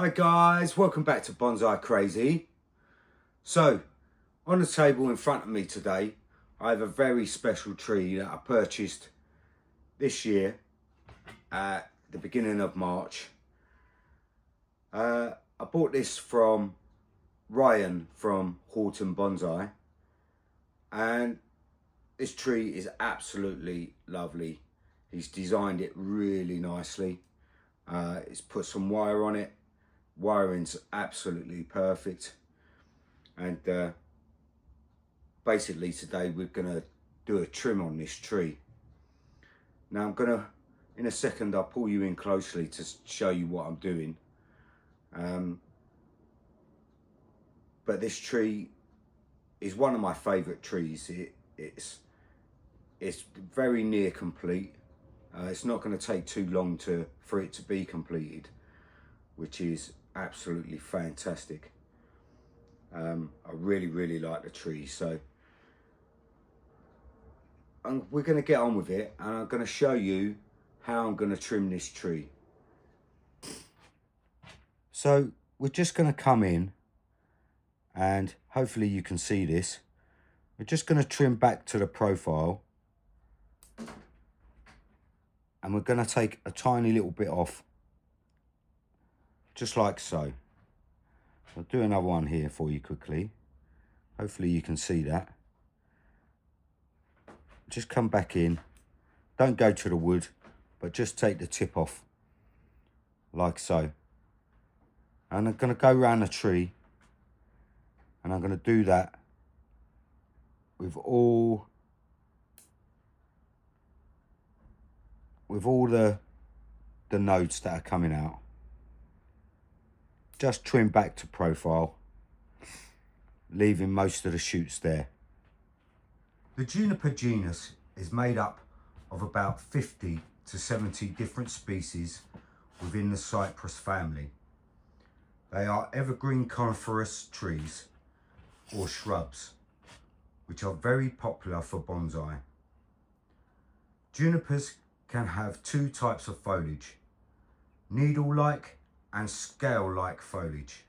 Hi guys, welcome back to Bonsai Crazy. So, on the table in front of me today, I have a very special tree that I purchased this year at the beginning of March. I bought this from Ryan from Horton Bonsai, and this tree is absolutely lovely. He's designed it really nicely. He's put some wire on it. Wiring's absolutely perfect, and basically today we're gonna do a trim on this tree. Now I'm gonna, in a second, I'll pull you in closely to show you what I'm doing. But this tree is one of my favorite trees. It's very near complete. It's not going to take too long for it to be completed, which is absolutely fantastic. I really like the tree, so we're going to get on with it, and I'm going to show you how I'm going to trim this tree. So we're just going to come in, and hopefully you can see this. We're just going to trim back to the profile, and we're going to take a tiny little bit off, just like so. I'll do another one here for you quickly. Hopefully you can see that. Just come back in. Don't go to the wood, but just take the tip off, like so. And I'm going to go around the tree, and I'm going to do that with all the nodes that are coming out. Just trim back to profile, leaving most of the shoots there. The juniper genus is made up of about 50 to 70 different species within the cypress family. They are evergreen coniferous trees or shrubs, which are very popular for bonsai. Junipers can have two types of foliage: needle-like and scale-like foliage.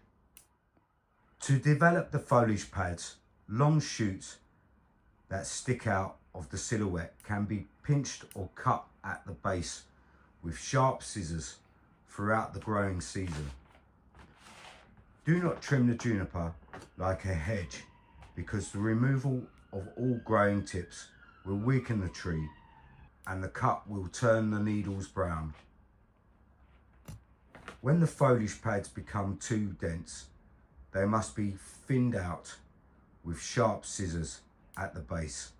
To develop the foliage pads, long shoots that stick out of the silhouette can be pinched or cut at the base with sharp scissors throughout the growing season. Do not trim the juniper like a hedge, because the removal of all growing tips will weaken the tree and the cut will turn the needles brown. When the foliage pads become too dense, they must be thinned out with sharp scissors at the base.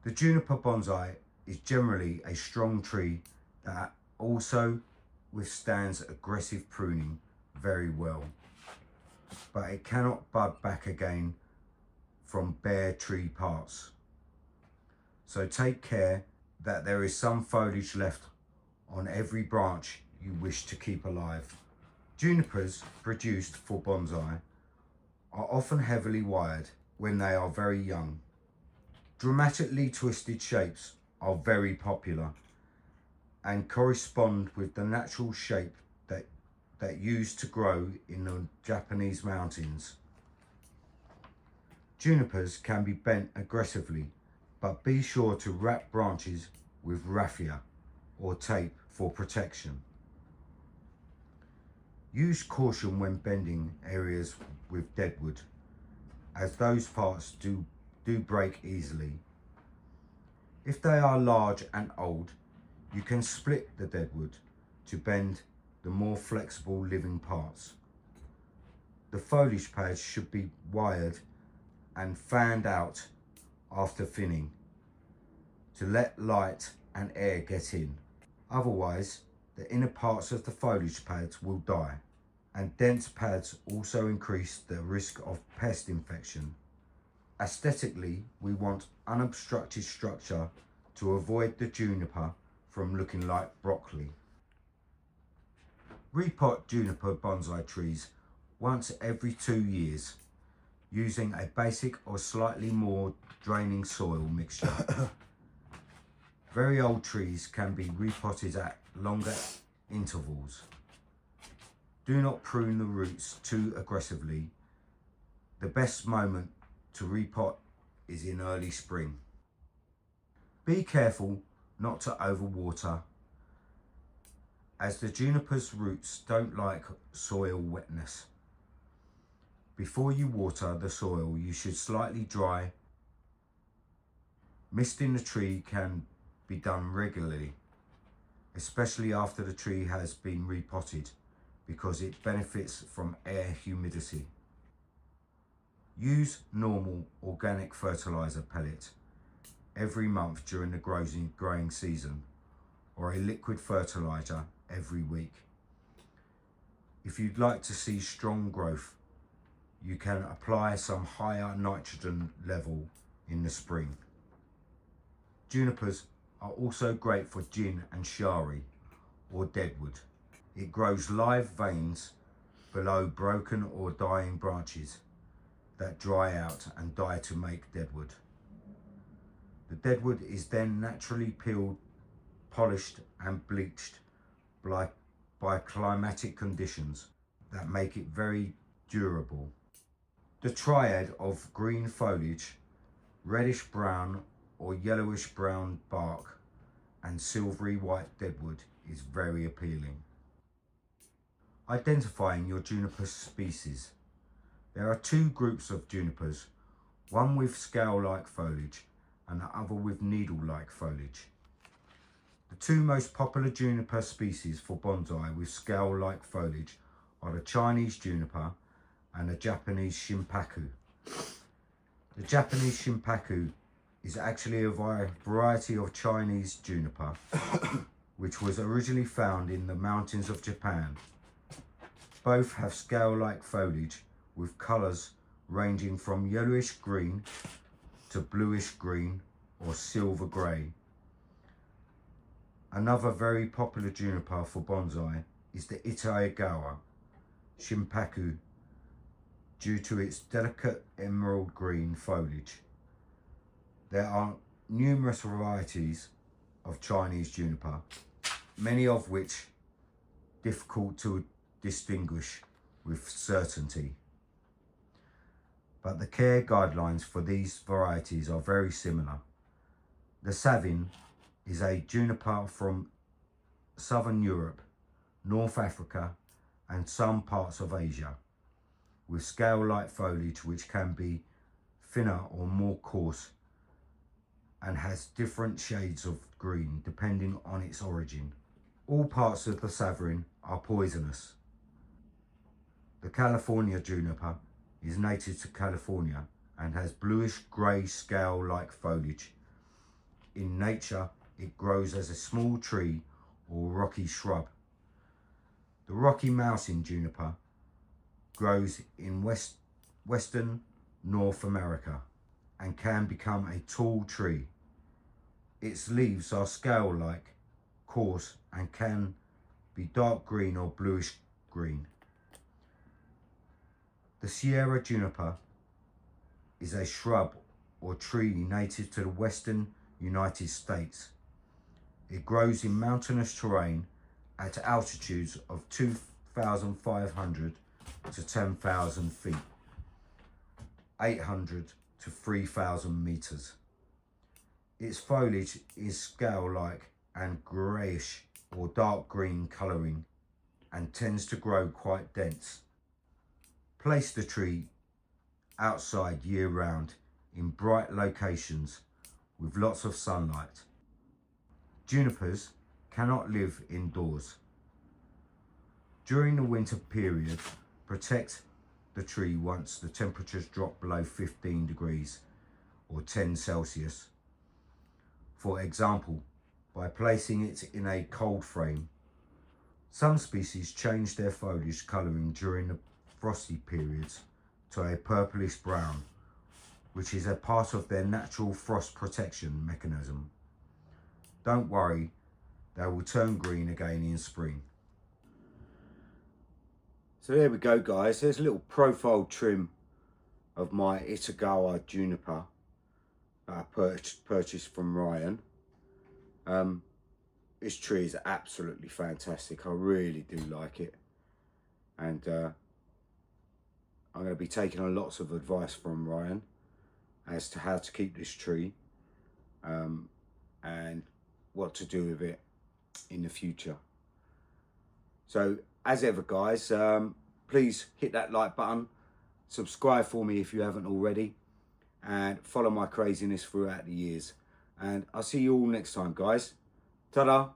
The juniper bonsai is generally a strong tree that also withstands aggressive pruning very well, but it cannot bud back again from bare tree parts. So take care that there is some foliage left on every branch you wish to keep alive. Junipers produced for bonsai are often heavily wired when they are very young. Dramatically twisted shapes are very popular and correspond with the natural shape that used to grow in the Japanese mountains. Junipers can be bent aggressively, but be sure to wrap branches with raffia or tape for protection. Use caution when bending areas with deadwood, as those parts do break easily. If they are large and old, you can split the deadwood to bend the more flexible living parts. The foliage pads should be wired and fanned out after thinning to let light and air get in. Otherwise, the inner parts of the foliage pads will die, and dense pads also increase the risk of pest infection. Aesthetically, we want unobstructed structure to avoid the juniper from looking like broccoli. Repot juniper bonsai trees once every 2 years using a basic or slightly more draining soil mixture. Very old trees can be repotted at longer intervals. Do not prune the roots too aggressively. The best moment to repot is in early spring. Be careful not to overwater, as the juniper's roots don't like soil wetness. Before you water the soil, you should slightly dry. Misting the tree can be done regularly, especially after the tree has been repotted, because it benefits from air humidity. Use normal organic fertilizer pellet every month during the growing season, or a liquid fertilizer every week. If you'd like to see strong growth, you can apply some higher nitrogen level in the spring. Junipers are also great for gin and shari, or deadwood. It grows live veins below broken or dying branches that dry out and die to make deadwood. The deadwood is then naturally peeled, polished and bleached by climatic conditions that make it very durable. The triad of green foliage, reddish brown or yellowish brown bark, and silvery white deadwood is very appealing. Identifying your juniper species. There are two groups of junipers, one with scale-like foliage and the other with needle-like foliage. The two most popular juniper species for bonsai with scale-like foliage are the Chinese juniper and the Japanese Shimpaku. The Japanese Shimpaku is actually a variety of Chinese juniper, which was originally found in the mountains of Japan. Both have scale-like foliage with colours ranging from yellowish green to bluish green or silver grey. Another very popular juniper for bonsai is the Itoigawa Shimpaku, due to its delicate emerald green foliage. There are numerous varieties of Chinese juniper, many of which difficult to distinguish with certainty. But the care guidelines for these varieties are very similar. The Savin is a juniper from Southern Europe, North Africa and some parts of Asia, with scale-like foliage which can be thinner or more coarse and has different shades of green depending on its origin. All parts of the Savin are poisonous. The California juniper is native to California and has bluish grey scale-like foliage. In nature, it grows as a small tree or rocky shrub. The Rocky Mountain juniper grows in western North America and can become a tall tree. Its leaves are scale-like, coarse, and can be dark green or bluish green. The Sierra juniper is a shrub or tree native to the western United States. It grows in mountainous terrain at altitudes of 2,500 to 10,000 feet, 800 to 3,000 meters. Its foliage is scale-like and greyish or dark green colouring and tends to grow quite dense. Place the tree outside year-round in bright locations with lots of sunlight. Junipers cannot live indoors. During the winter period, protect the tree once the temperatures drop below 15 degrees or 10 Celsius. For example, by placing it in a cold frame. Some species change their foliage colouring during the frosty periods to a purplish brown, which is a part of their natural frost protection mechanism. Don't worry, they will turn green again in spring. So there we go guys, there's a little profile trim of my Itegower Juniper that I purchased from Ryan. This tree is absolutely fantastic, I really do like it. and I'm going to be taking lots of advice from Ryan as to how to keep this tree and what to do with it in the future. So as ever, guys, please hit that like button, subscribe for me if you haven't already, and follow my craziness throughout the years. And I'll see you all next time, guys. Ta-da!